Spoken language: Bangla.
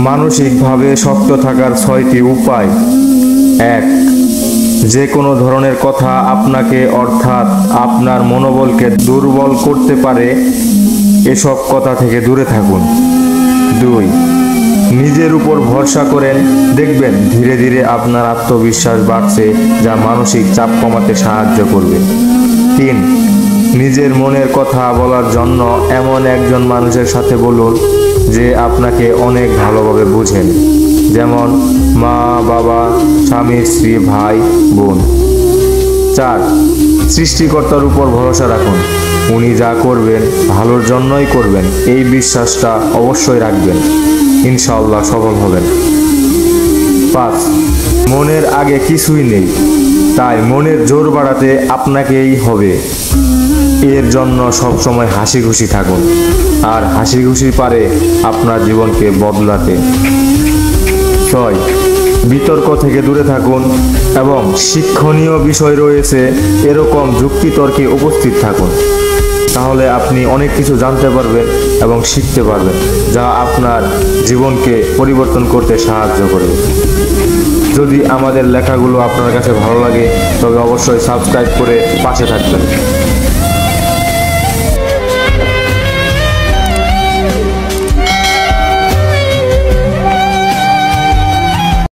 মানসিকভাবে শক্ত থাকার 6টি উপায়। 1. যে কোনো ধরনের কথা আপনাকে অর্থাৎ আপনার মনোবলকে দুর্বল করতে পারে এসব কথা থেকে দূরে থাকুন। 2. নিজের উপর ভরসা করেন, দেখবেন ধীরে ধীরে আপনার আত্মবিশ্বাস বাড়ছে, যা মানসিক চাপ কমাতে সাহায্য করবে। 3. নিজের মনের কথা বলার জন্য এমন একজন মানুষের সাথে বলুন যে আপনাকে অনেক ভালোভাবে বুঝেন, যেমন মা, বাবা, স্বামী, স্ত্রী, ভাই, বোন। 4. সৃষ্টিকর্তার উপর ভরসা রাখুন, উনি যা করবেন ভালোর জন্যই করবেন, এই বিশ্বাসটা অবশ্যই রাখবেন, ইনশাআল্লাহ সফল হবেন। 5. মনের আগে কিছুই নেই, তাই মনের জোর বাড়াতে আপনাকেই হবে। এর জন্য সবসময় হাসি খুশি থাকুন, আর হাসি খুশি পারে আপনার জীবনকে বদলাতে। 6. বিতর্ক থেকে দূরে থাকুন এবং শিক্ষণীয় বিষয় রয়েছে এরকম যুক্তিতর্কে উপস্থিত থাকুন, তাহলে আপনি অনেক কিছু জানতে পারবেন এবং শিখতে পারবেন, যা আপনার জীবনকে পরিবর্তন করতে সাহায্য করবে। যদি আমাদের লেখাগুলো আপনার কাছে ভালো লাগে তবে অবশ্যই সাবস্ক্রাইব করে পাশে থাকবেন।